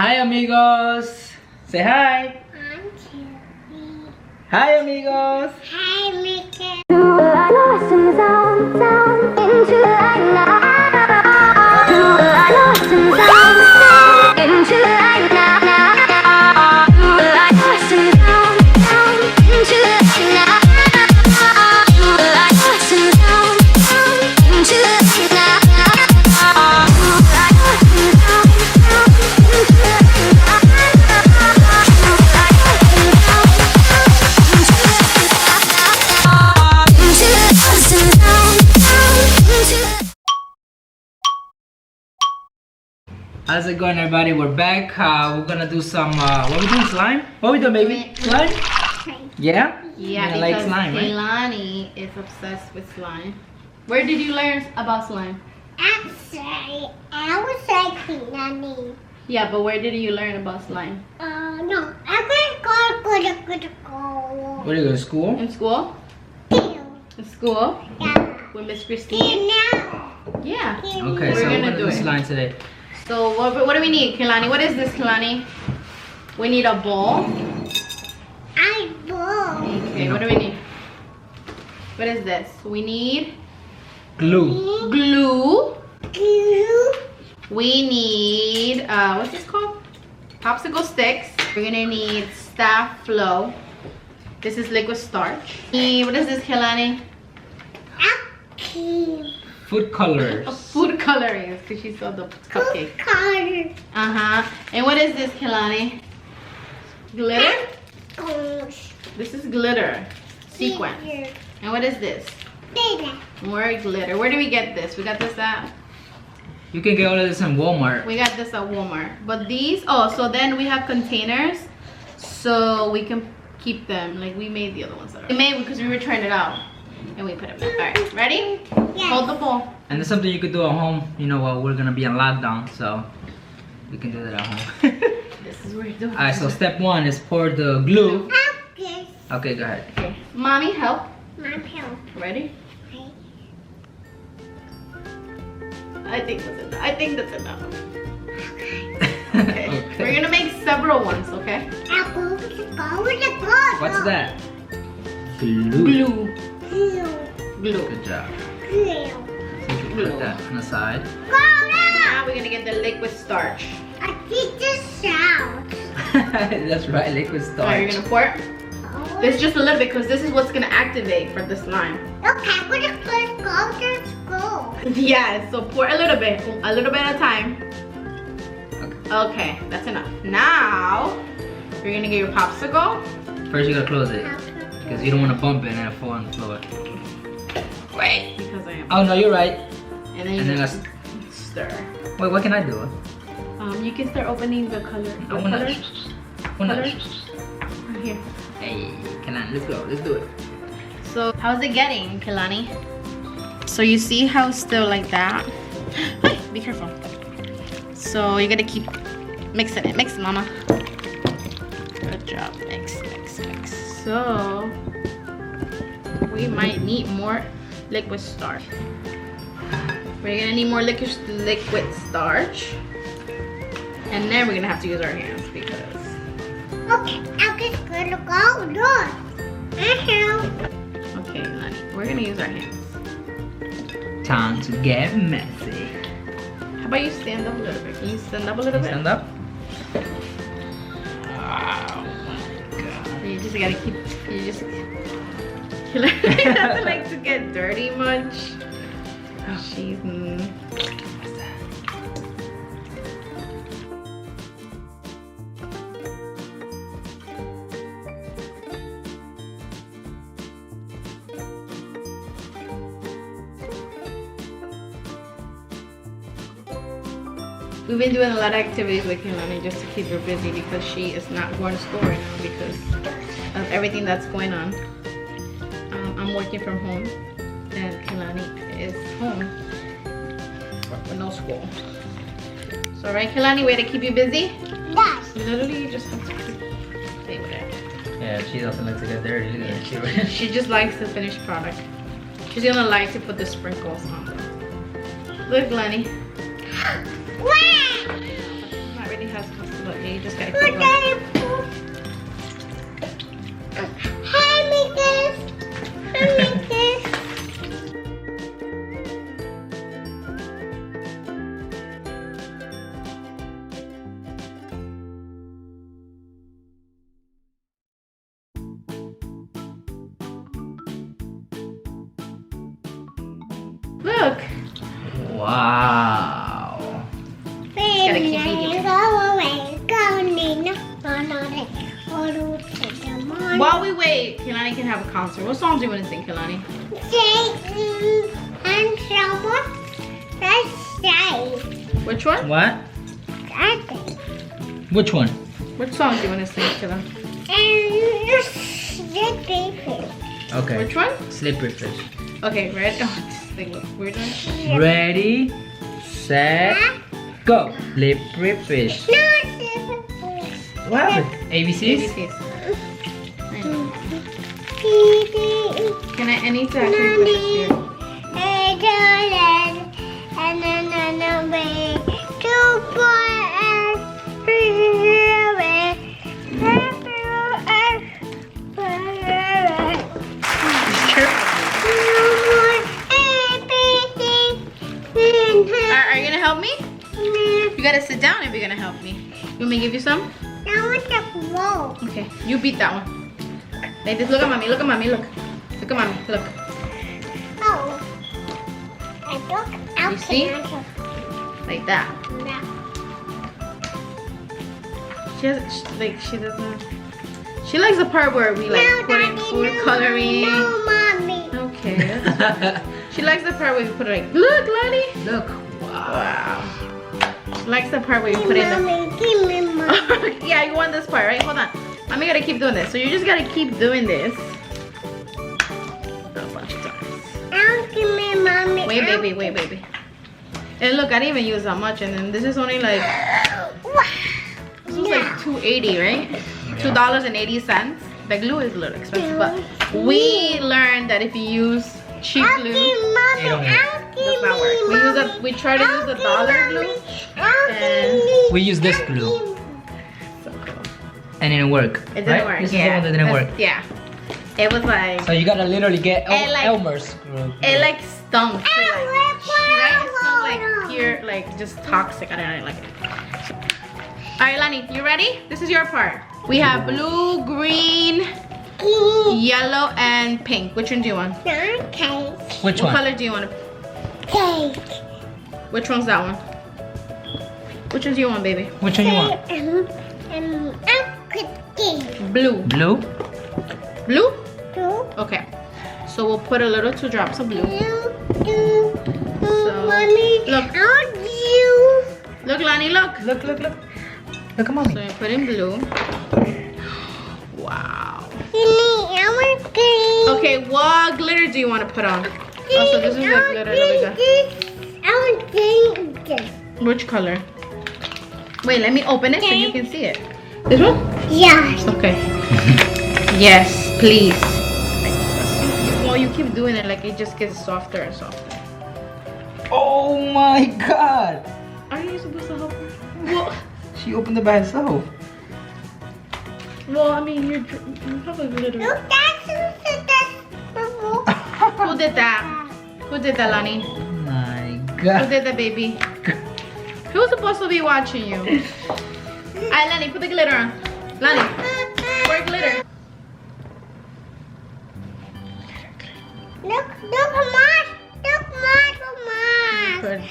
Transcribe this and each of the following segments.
Hi amigos! Say hi! I'm Chili. Hi amigos! Hi, Mickey. How's it going, everybody? We're back. We're gonna do some, what we doing, slime? What we doing, baby? Slime? Yeah? Yeah, You like slime, right? Keilani is obsessed with slime. Where did you learn about slime? Actually, I was like Keilani. Yeah, but where did you learn about slime? No, I was going to go. Where do you go to school? In school? Yeah. In school? With Miss Christine? Yeah. Okay, We're so we're gonna gonna do do it. slime today. So what do we need, Keilani? What is this, Keilani? We need a bowl. I bought Okay, what do we need? What is this? We need Glue. glue. glue. We need, what's this called? Popsicle sticks. We're gonna need StaFlo. This is liquid starch. What is this, Keilani? Apple. Food colors. Food coloring, because she saw the cupcake. Color. Uh-huh. And what is this, Keilani? Glitter? Gosh. This is glitter. Sequin. And what is this? More glitter. Where do we get this? We got this at? You can get all of this in Walmart. We got this at Walmart. But these, oh, so then we have containers. So we can keep them. Like we made the other ones. We made because we were trying it out. And we put them in. Alright, ready? Yes. Hold the bowl. And it's something you could do at home, you know, while we're gonna be on lockdown, so you can do that at home. This is where you're doing. Alright, so step one is pour the glue. Okay. Okay, go ahead. Okay. Mommy, help. My pill. Ready? I think that's enough. I think that's enough. Okay. We're gonna make several ones, okay? Apple. Go with the bottle. What's that? Glue. Glue. Glue. Glue. Good job. Glue. So you can put that on the side. Go now. Now we're gonna get the liquid starch. I did this out. That's right, liquid Alright, you're starch. gonna pour it. This just a little bit because this is what's gonna activate for the slime. Okay, we're gonna first go to school. Yeah, so pour a little bit at a time. Okay, that's enough. Now you're gonna get your popsicle. First you gotta close it, because you don't want to bump it and it fall on the floor. Wait. Because I am. Oh no, you're right. And then you And then just let's... stir. Wait, what can I do? You can start opening the color. I wanna... Right here. Hey, Keilani, let's go. Let's do it. So how's it getting, Keilani? So you see how it's still like that? Be careful. So you gotta keep mixing it. Mix, mama. Good job. Mix, mix, mix. So we might need more liquid starch. We're gonna need more liquid starch. And then we're gonna have to use our hands because Okay, I'm just gonna go. Look. okay, Keilani, we're gonna use our hands. Time to get messy. How about you stand up a little bit? Can you stand up a little bit? Stand up. You just gotta keep, you just, Keilani doesn't like to get dirty much. She's, we've been doing a lot of activities with Keilani just to keep her busy because she is not going to school right now because of everything that's going on. I'm working from home and Keilani is home with no school. So right, Keilani, way to keep you busy? Yes. Literally, you just have to play with it. Yeah, she doesn't like to get dirty. Look at her. She just likes the finished product. She's gonna like to put the sprinkles on them. Look, Keilani. Wow. That really has custom. Yeah, you just gotta keep going. Hey, Mickey. Look. Wow. Gotta keep eating. While we wait, Keilani can have a concert. What songs do you want to sing, Keilani? Which one? What? Which one? Which song do you want to sing to them? Okay. Which one? Slippery fish. Okay, ready? Oh, this thing looks weird. Ready, set, go. Slippery fish. What happened? ABCs? ABCs. Can I need to actually put this here? Are you gonna help me? You gotta sit down if you're gonna help me. You want me to give you some? Okay, you beat that one. Like this, look at mommy, look at mommy, look. Look at mommy, look. You see? Like that. She doesn't. She likes the part where we like put in food coloring. Okay. She likes the part where we put like, look, Lani. Look. Wow. She likes the part where you put in the. Yeah, you want this part, right? Hold on. I'm gonna keep doing this. So you just gotta keep doing this. A bunch of times. Wait, baby, wait, baby. And look, I didn't even use that much, and then this is only like. This was like $2.80, right? $2.80. The glue is a little expensive, but we learned that if you use cheap glue, it does not work. We try to use the dollar glue, and We use this glue. so cool. And it didn't work. It didn't work. This is Yeah, the one that didn't work. Yeah, it was like So you gotta literally get It like- Elmer's glue. it like stunk. Too, like, right? It smelled like pure, like just toxic. I didn't like it. All right, Lani, you ready? This is your part. We have blue, green, yellow, and pink. Which one do you want? Which What one? color do you want? Which one's that one? Which one do you want, baby? Which one you want? Blue. Blue? Blue? Okay. So we'll put a little 2 drops of blue. Look. Look, Lani, look. Look, look, look. Look at mommy. So you put in blue. Wow. Okay, what glitter do you want to put on? Oh, so this is the glitter that we got. Which color? Wait, let me open it so you can see it. This one? Yes. Okay. Yes, please. Well, you keep doing it, like it just gets softer and softer. Oh my god. Are you supposed to help her? Well, She opened it by herself. I mean, you have a glitter. Who did that? Who did that, Lani? Oh my Who god. did that, baby? Who's supposed to be watching you? Alright, Lani, put the glitter on. Lani, wear glitter. Look, Mom.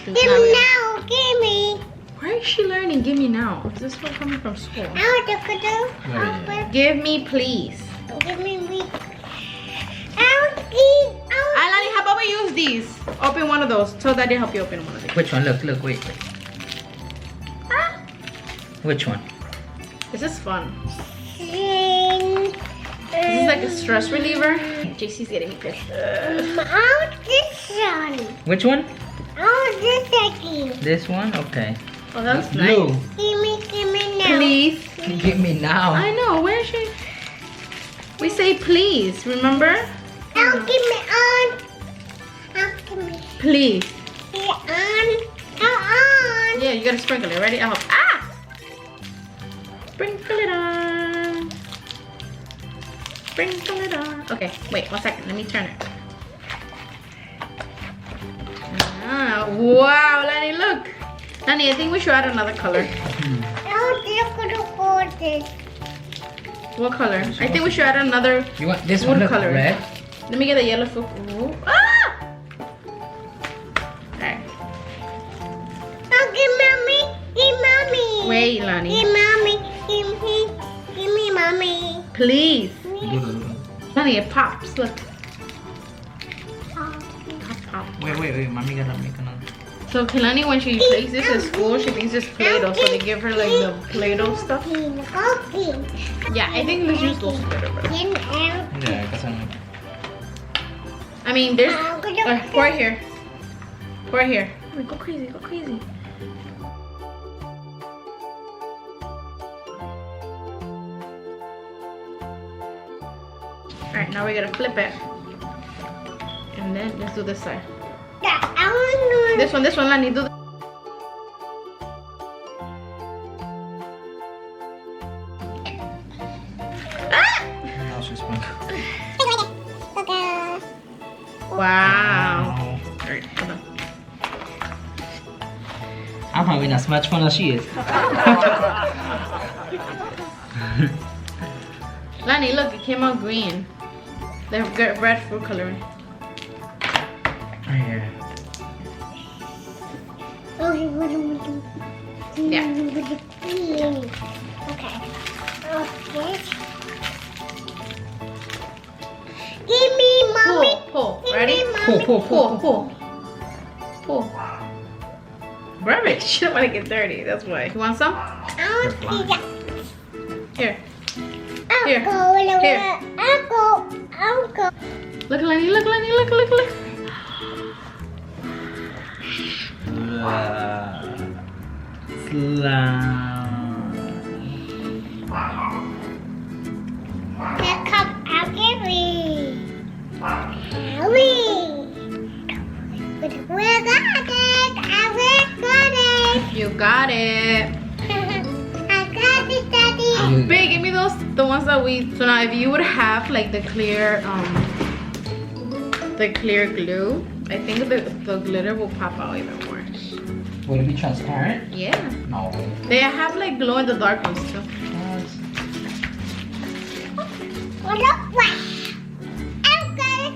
Give me now, give me. Where is she learning? Give me now. Is this one coming from school? Right. Give me, please. Give me. Alright, Lani, how about we use these? Open one of those. Tell Daddy to help you open one of these. Which one? Look, look, wait. Which one? This is fun. This is like a stress reliever. JC's getting me pissed. This one. Which one? This again. This one? Okay. Oh, that's Blue. nice. Give me now. Please. Give me now. I know. Where is she? We say please. Remember? Give me on. Give me Please. on. Yeah, you gotta sprinkle it. Ready? I'll help. Ah! Sprinkle it on. Sprinkle it on. Okay, wait 1 second. Let me turn it. Ah, wow, Lani, look. Lani, I think we should add another color. What color? I think we should add another. You want this wood one color. red? Let me get a yellow food. Ooh. Ah! Alright. Oh, give mommy. Give mommy. Wait, Lani. Give mommy. Give me mommy. Please. Do. Lani, it pops. Look. Pop, pop. Wait. Mommy gotta make another. So Keilani, when she plays this in school, she thinks it's Play-Doh. So they give her like the Play-Doh stuff. Yeah, I think let's use those better. Yeah, because I'm like. I mean, there's. Pour it here. Pour it here. Oh, go crazy, go crazy. Alright, now we're gonna flip it. And then let's do this side. This one, Lani, do Now she's sprinkling. Wow. Alright, hold on. I'm having as much fun as she is. Lani, look, it came out green. The red food coloring. Right here. Yeah. Okay. Give me mommy. Pull. Ready? Pull. Rubbish. She don't want to get dirty. That's why. You want some? Here. Here. I'll go. Look, Lani. Look. Here come Ellie. We got it. You got it. I got it, Daddy. Babe, give me those, the ones that we. So now, if you would have like the clear glue, I think the glitter will pop out even more. Will it be transparent? Yeah. No. They have like glow in the dark ones too. Oh, look what? I'm good.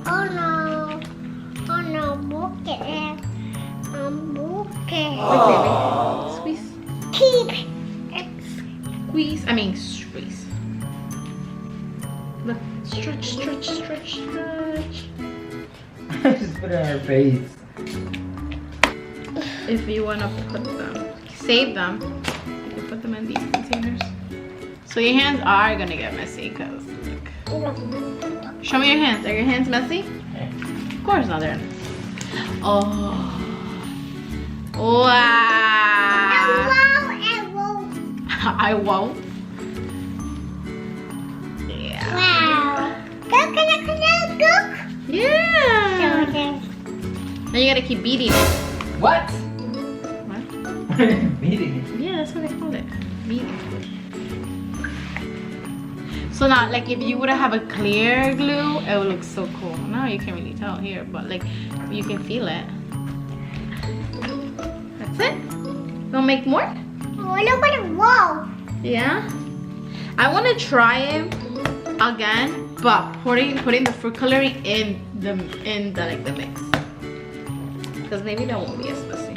Oh no. Look at it. Look at Look, baby. Squeeze. Keep. Squeeze. I mean, squeeze. Look. Stretch. Just put it on her face. If you want to put them, save them, you can put them in these containers. So your hands are going to get messy because, look. Show me your hands. Are your hands messy? Okay. Of course not. They're. Oh. Wow. I won't. Yeah. Wow. Look. Yeah. Now you gotta keep beating it. What? What? Beating it. Yeah, that's what they call it. Beating. So now, like, if you would have a clear glue, it would look so cool. Now you can't really tell here, but like, you can feel it. That's it. Wanna make more? Oh, look at the wall. Yeah. I want to try it again, but putting the fruit coloring in the like the mix, because maybe that won't be as messy.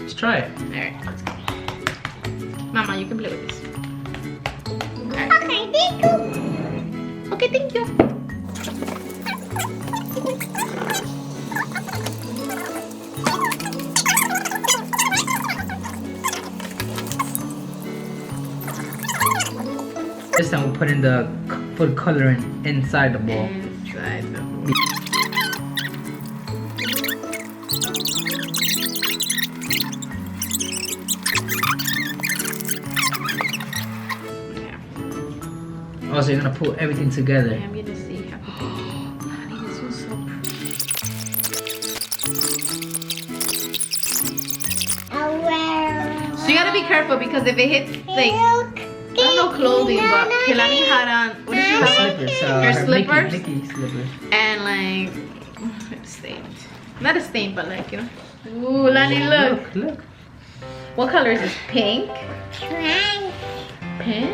Let's try it. All right, let's go. Mama, you can play with this. Right. Okay, thank you. Okay, thank you. This time we'll put in the food coloring inside the bowl. Inside the bowl. Oh, so you're gonna put everything together. I'm gonna see how. Honey, this one's so pretty. Oh, well. So you gotta be careful careful because if it hits like I don't know clothing, but Keilani had on what did she have on? Slippers. Her slippers. Mickey slippers. And like it's stained. Not a stain, but like you know. Ooh, Lani, look. Look. What color is this? Pink. Pink. Pink.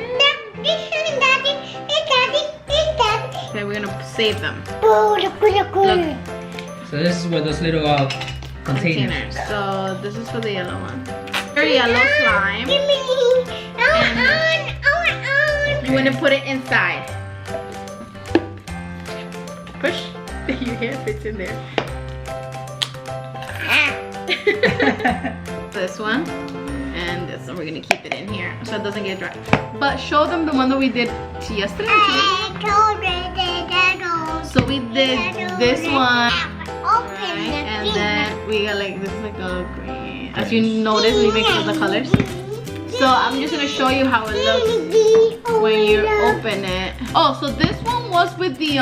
This one, Daddy. It's Daddy. It's Daddy. Okay, we're gonna save them. Look. So this is where those little containers. So this is for the yellow one. Very yellow slime. Give me. You want to put it inside. Push. Your hair fits in there. This one and this one. We're gonna keep it in here so it doesn't get dry. But show them the one that we did yesterday. So we did this one. Right, and then we got like this is like a green. As you notice, we mixed all the colors. So I'm just gonna show you how it looks when you open it. Oh, so this one was with the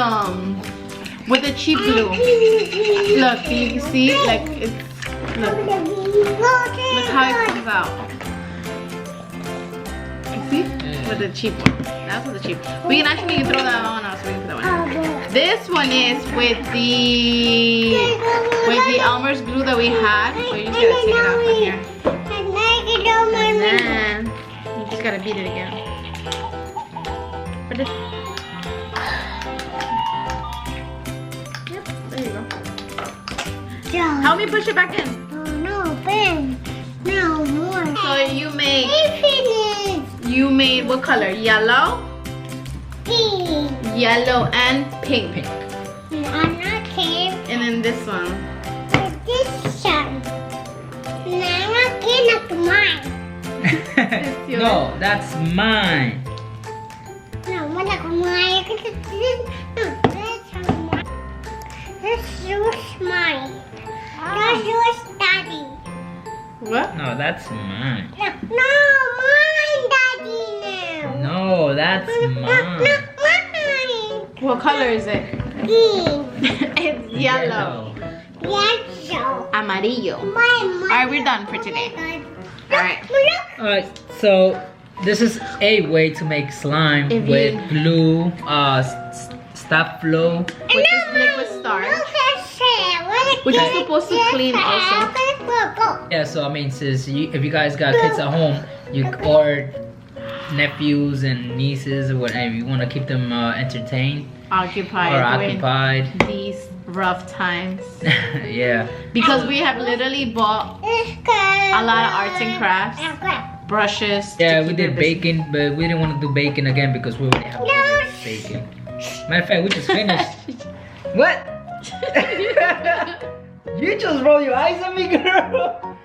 cheap glue. Look, you see, like it's look how it comes out. You see, with the cheap one. That's with the cheap. We can actually throw that on us. So we can throw it. This one is with the Elmer's glue that we had. So you just gotta take it out from here. And then you just gotta beat it again. Put it. Yep, there you go. Help me push it back in. No, Ben. No more. So you made what color? Yellow? Pink. Yellow and pink. I'm not pink. And then this one. This one. Not mine. No, that's mine. No, not mine. This is mine. That's yours, Daddy. What? No, that's mine. No, mine, Daddy. No, that's mine. Mine. What color is it? Green. It's yellow. Yellow. Amarillo. Mine. Alright, we're done for today. Alright. Alright, so this is a way to make slime If with you- glue, StaFlo. Which is liquid starch. Which is supposed to clean also. Yeah, so I mean, if you guys got kids at home, or nephews and nieces or whatever, you want to keep them entertained Occupied. or during occupied. These rough times. Yeah. Because we have literally bought a lot of arts and crafts, brushes. Yeah, to we keep it did busy. bacon, but we didn't want to do bacon again because we already have bacon. Matter of fact, we just finished. What? You just roll your eyes at me, girl.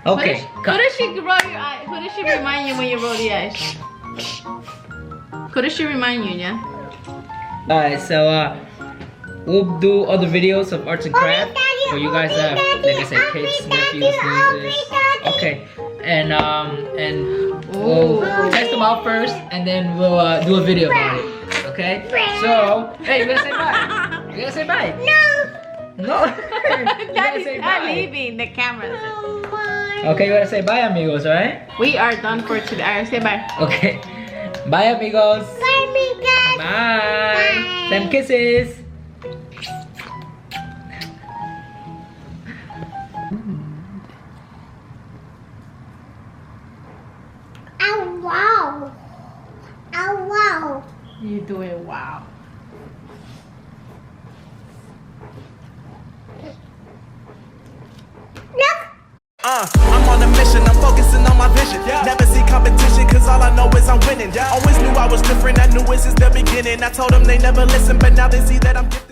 Okay. Who does she roll your eye? Who does she remind you when you roll the eyes? Who does she remind you, yeah? Alright, so we'll do other videos of arts and crafts where you guys have, like I said, kids, nephews, nieces. Okay, and we'll test them out first, and then we'll do a video about it. Okay? So, hey, you gotta say bye. You gotta say bye. No. You gotta Daddy's say not bye. leaving the camera. Okay, you gotta say bye, amigos, alright? We are done for today. Alright, say bye. Okay. Bye, amigos. Bye, Mika. Bye. Send kisses. Oh, wow. Oh, wow. You're doing wow. Look. I'm on a mission, I'm focusing on my vision. Never see competition, cause all I know is I'm winning. Always knew I was different, I knew it since the beginning. I told them they never listen, but now they see that I'm gifted.